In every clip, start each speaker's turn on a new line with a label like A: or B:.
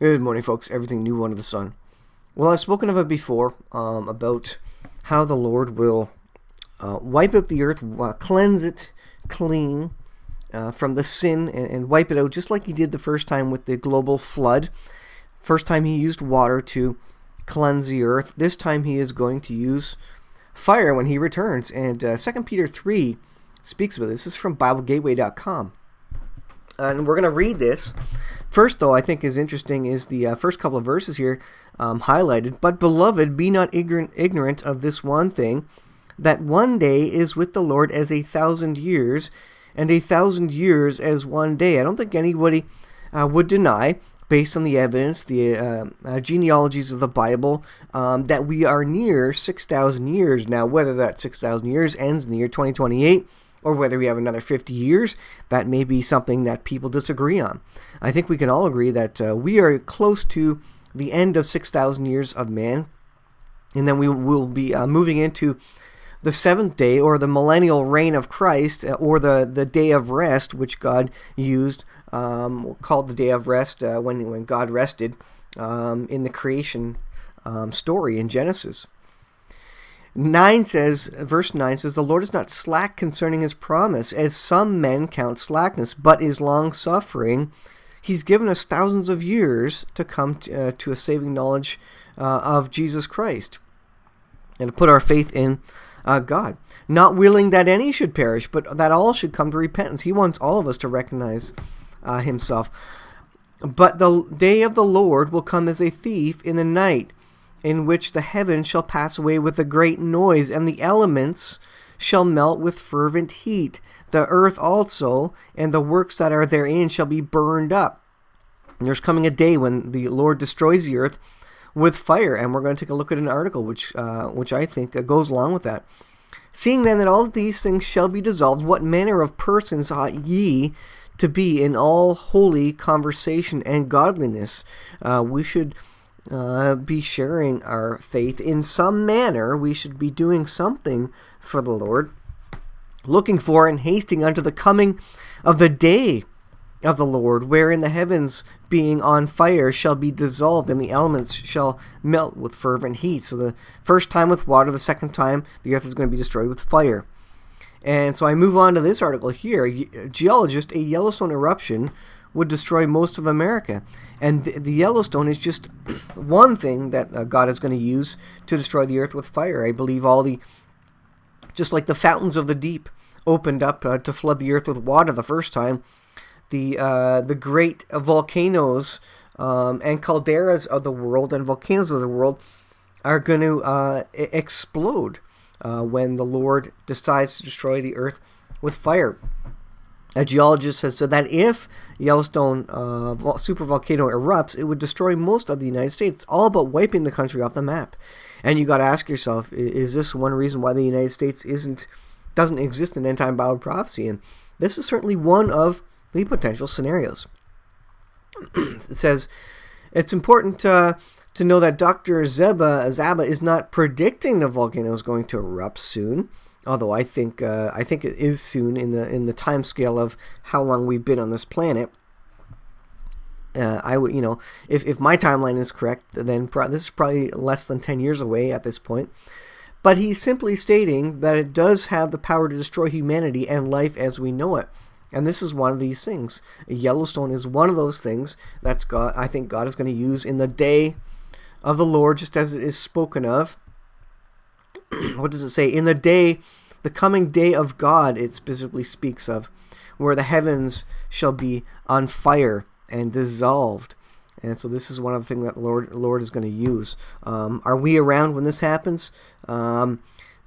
A: Good morning, folks. Everything new under the sun. Well, I've spoken of it before, about how the Lord will wipe out the earth, cleanse it clean from the sin, and wipe it out just like he did the first time with the global flood. First time he used water to cleanse the earth. This time he is going to use fire when he returns. And 2 Peter 3 speaks about this. This is from BibleGateway.com. And we're going to read this. First, though, I think is interesting is the first couple of verses here highlighted. But, beloved, be not ignorant of this one thing, that one day is with the Lord as 1,000 years, and 1,000 years as one day. I don't think anybody would deny, based on the evidence, the genealogies of the Bible, that we are near 6,000 years. Now, whether that 6,000 years ends in the year 2028, or whether we have another 50 years, that may be something that people disagree on. I think we can all agree that we are close to the end of 6,000 years of man, and then we will be moving into the seventh day, or the millennial reign of Christ, or the day of rest, which God used, called the day of rest when God rested in the creation story in Genesis. Verse 9 says, the Lord is not slack concerning his promise, as some men count slackness, but is long-suffering. He's given us thousands of years to come to a saving knowledge of Jesus Christ, and to put our faith in God. Not willing that any should perish, but that all should come to repentance. He wants all of us to recognize himself. But the day of the Lord will come as a thief in the night, in which the heavens shall pass away with a great noise, and the elements shall melt with fervent heat. The earth also, and the works that are therein, shall be burned up. And there's coming a day when the Lord destroys the earth with fire, and we're going to take a look at an article which I think goes along with that. Seeing then that all these things shall be dissolved, what manner of persons ought ye to be in all holy conversation and godliness? We should be sharing our faith in some manner. We should be doing something for the Lord, looking for and hasting unto the coming of the day of the Lord, wherein the heavens being on fire shall be dissolved, and the elements shall melt with fervent heat. So the first time with water, the second time the earth is going to be destroyed with fire. And so I move on to this article here. Geologist, a Yellowstone eruption would destroy most of America. And the Yellowstone is just one thing that God is going to use to destroy the earth with fire. I believe just like the fountains of the deep opened up to flood the earth with water the first time, the great volcanoes and calderas of the world and volcanoes of the world are going to explode when the Lord decides to destroy the earth with fire. A geologist has said that if Yellowstone supervolcano erupts, it would destroy most of the United States. It's all about wiping the country off the map. And you got to ask yourself, is this one reason why the United States doesn't exist in end-time Bible prophecy? And this is certainly one of the potential scenarios. It says, it's important to know that Dr. Zaba is not predicting the volcano is going to erupt soon. Although I think it is soon in the time scale of how long we've been on this planet. I would, if my timeline is correct, then this is probably less than 10 years away at this point. But he's simply stating that it does have the power to destroy humanity and life as we know it. And this is one of these things. Yellowstone is one of those things that's I think God is going to use in the day of the Lord, just as it is spoken of. What does it say? In the coming day of God, it specifically speaks of, where the heavens shall be on fire and dissolved. And so this is one of the things that the Lord is going to use. Are we around when this happens?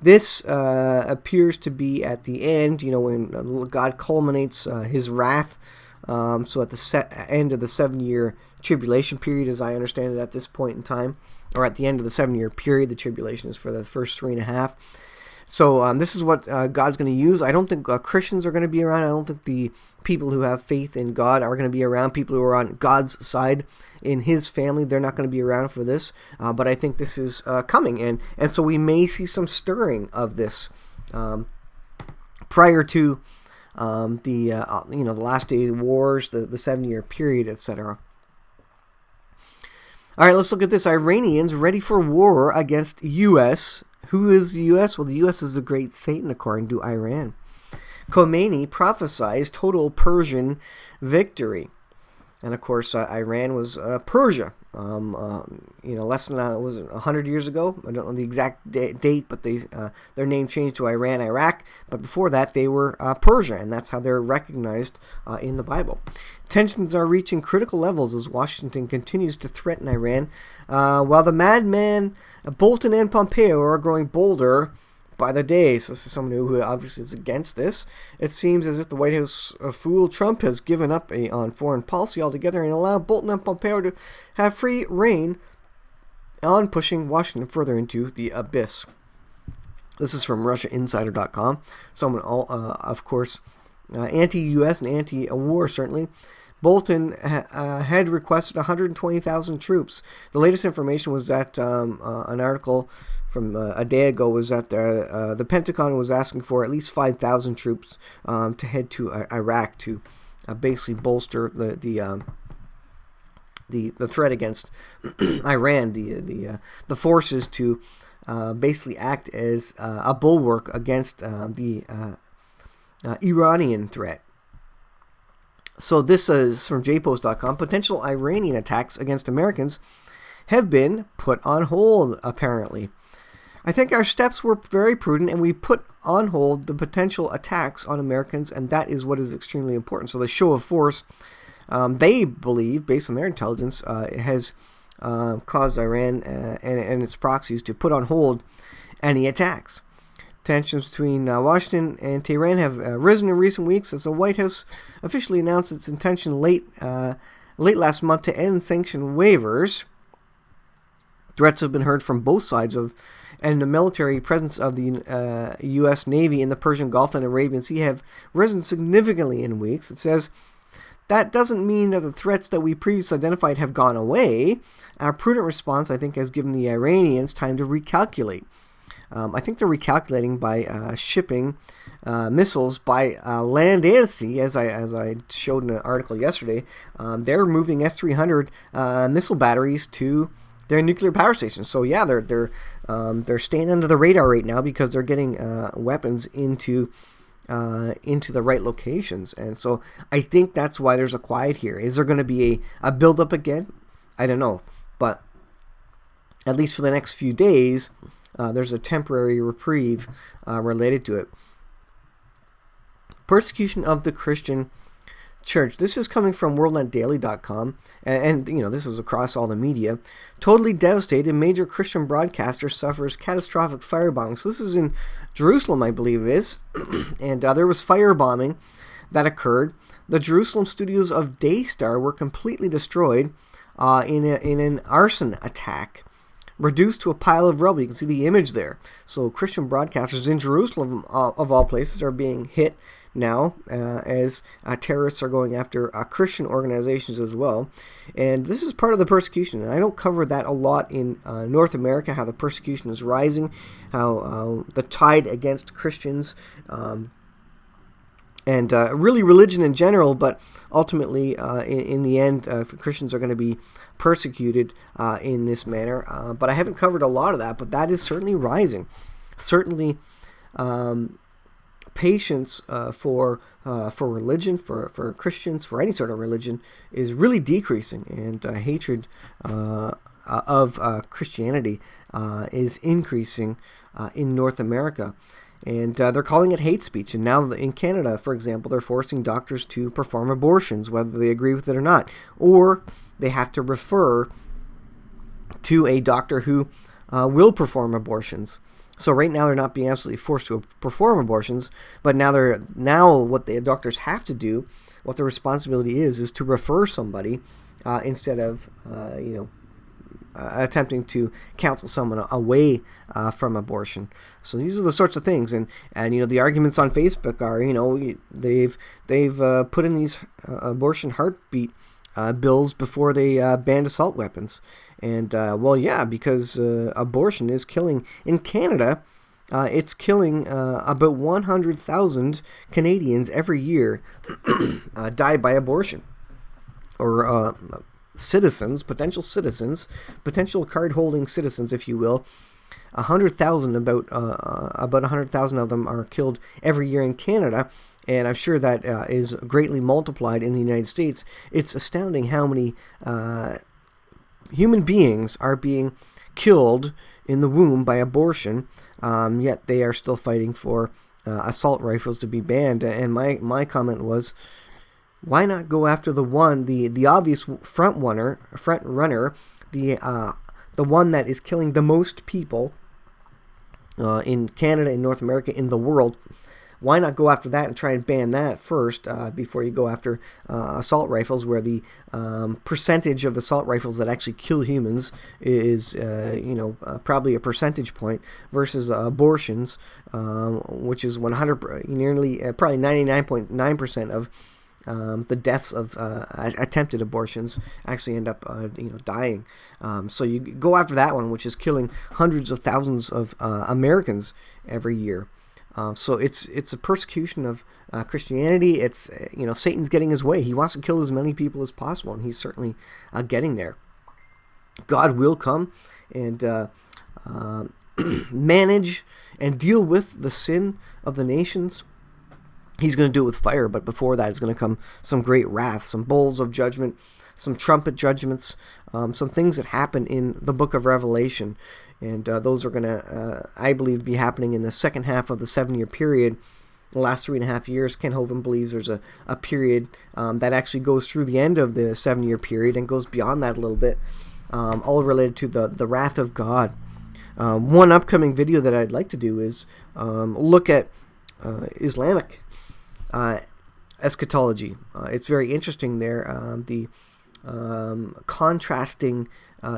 A: This appears to be at the end, when God culminates his wrath. So at the end of the 7-year tribulation period, as I understand it at this point in time, or at the end of the 7-year period. The tribulation is for the first 3.5. So this is what God's going to use. I don't think Christians are going to be around. I don't think the people who have faith in God are going to be around. People who are on God's side in his family, they're not going to be around for this. But I think this is coming. And so we may see some stirring of this prior to the last day wars, the 7-year period, etc. All right, let's look at this. Iranians ready for war against U.S. Who is the U.S.? Well, the U.S. is the great Satan, according to Iran. Khomeini prophesies total Persian victory. And of course, Iran was Persia. Less than 100 years ago. I don't know the exact date, but their name changed to Iran, Iraq. But before that, they were Persia, and that's how they're recognized in the Bible. Tensions are reaching critical levels as Washington continues to threaten Iran, while the madman Bolton and Pompeo are growing bolder by the day. So this is someone who obviously is against this. It seems as if the White House fool Trump has given up on foreign policy altogether and allowed Bolton and Pompeo to have free reign on pushing Washington further into the abyss. This is from RussiaInsider.com. Someone, of course, anti-U.S. and anti-war, certainly. Bolton had requested 120,000 troops. The latest information was that an article from a day ago was that the Pentagon was asking for at least 5,000 troops to head to Iraq to basically bolster the threat against Iran, the forces to basically act as a bulwark against the Iranian threat. So this is from jpost.com. Potential Iranian attacks against Americans have been put on hold, apparently. I think our steps were very prudent, and we put on hold the potential attacks on Americans, and that is what is extremely important. So the show of force, they believe, based on their intelligence, has caused Iran and its proxies to put on hold any attacks. Tensions between Washington and Tehran have risen in recent weeks as the White House officially announced its intention late last month to end sanction waivers. Threats have been heard from both sides and the military presence of the U.S. Navy in the Persian Gulf and Arabian Sea have risen significantly in weeks. It says, that doesn't mean that the threats that we previously identified have gone away. Our prudent response, I think, has given the Iranians time to recalculate. I think they're recalculating by shipping missiles by land and sea, as I showed in an article yesterday. They're moving S-300 missile batteries to their nuclear power stations. So yeah, they're staying under the radar right now because they're getting weapons into the right locations. And so I think that's why there's a quiet here. Is there going to be a build-up again? I don't know. But at least for the next few days, there's a temporary reprieve related to it. Persecution of the Christian Church. This is coming from worldnetdaily.com, and this is across all the media. Totally devastated, major Christian broadcaster suffers catastrophic firebombing. So this is in Jerusalem, I believe it is, and there was firebombing that occurred. The Jerusalem studios of Daystar were completely destroyed in an arson attack, reduced to a pile of rubble. You can see the image there. So Christian broadcasters in Jerusalem, of all places, are being hit now as terrorists are going after Christian organizations as well. And this is part of the persecution. And I don't cover that a lot in North America, how the persecution is rising, how the tide against Christians and really religion in general, but ultimately in the end, Christians are going to be persecuted in this manner. But I haven't covered a lot of that, but that is certainly rising. Certainly patience for religion, for Christians, for any sort of religion, is really decreasing, and hatred of Christianity is increasing in North America. And they're calling it hate speech. And now in Canada, for example, they're forcing doctors to perform abortions, whether they agree with it or not. Or they have to refer to a doctor who will perform abortions. So right now they're not being absolutely forced to perform abortions, but now what the doctors have to do, what their responsibility is to refer somebody instead of attempting to counsel someone away from abortion. So these are the sorts of things, and the arguments on Facebook are they've put in these abortion heartbeat bills before they banned assault weapons. And, because abortion is killing, in Canada, it's killing about 100,000 Canadians every year die by abortion. Or citizens, potential card-holding citizens, if you will. 100,000, about 100,000 of them are killed every year in Canada, and I'm sure that is greatly multiplied in the United States. It's astounding how many human beings are being killed in the womb by abortion, yet they are still fighting for assault rifles to be banned. And my comment was, why not go after the obvious front runner, the one that is killing the most people in Canada, in North America, in the world? Why not go after that and try and ban that first before you go after assault rifles, where the percentage of assault rifles that actually kill humans is, probably a percentage point, versus abortions, which is 100, nearly probably 99.9% of the deaths of attempted abortions actually end up, dying. So you go after that one, which is killing hundreds of thousands of Americans every year. So it's a persecution of Christianity. It's Satan's getting his way. He wants to kill as many people as possible, and he's certainly getting there. God will come and manage and deal with the sin of the nations. He's going to do it with fire, but before that is going to come some great wrath, some bowls of judgment, some trumpet judgments, some things that happen in the book of Revelation. And those are going to, I believe, be happening in the second half of the 7-year period. The last 3.5 years, Ken Hovind believes there's a period that actually goes through the end of the 7-year period and goes beyond that a little bit, all related to the wrath of God. One upcoming video that I'd like to do is look at Islamic eschatology. It's very interesting there, the contrasting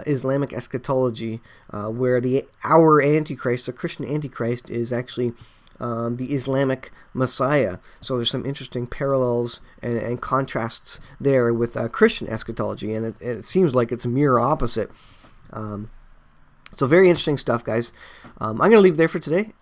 A: Islamic eschatology, where our Antichrist, the Christian Antichrist, is actually the Islamic Messiah. So there's some interesting parallels and contrasts there with Christian eschatology, and it seems like it's a mirror opposite. So very interesting stuff, guys. I'm going to leave there for today,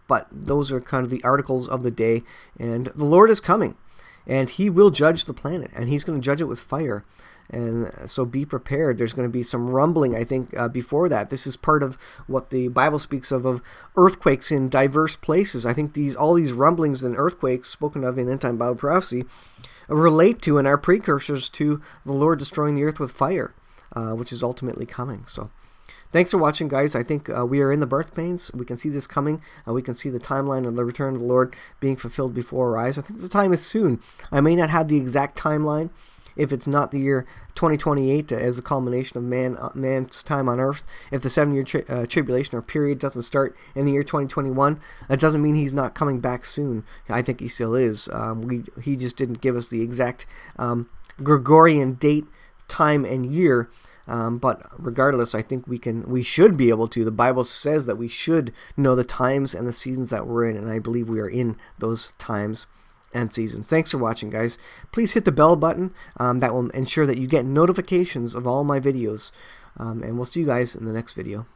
A: but those are kind of the articles of the day, and the Lord is coming, and he will judge the planet, and he's going to judge it with fire. And so be prepared. There's going to be some rumbling, I think, before that. This is part of what the Bible speaks of earthquakes in diverse places. I think all these rumblings and earthquakes spoken of in end-time Bible prophecy relate to and are precursors to the Lord destroying the earth with fire, which is ultimately coming. So thanks for watching, guys. I think we are in the birth pains. We can see this coming. We can see the timeline of the return of the Lord being fulfilled before our eyes. I think the time is soon. I may not have the exact timeline, if it's not the year 2028 as a culmination of man's time on earth. If the 7-year tribulation or period doesn't start in the year 2021, that doesn't mean he's not coming back soon. I think he still is. He just didn't give us the exact Gregorian date, time, and year. But regardless, I think we should be able to. The Bible says that we should know the times and the seasons that we're in, and I believe we are in those times and seasons. Thanks for watching, guys. Please hit the bell button. That will ensure that you get notifications of all my videos. And we'll see you guys in the next video.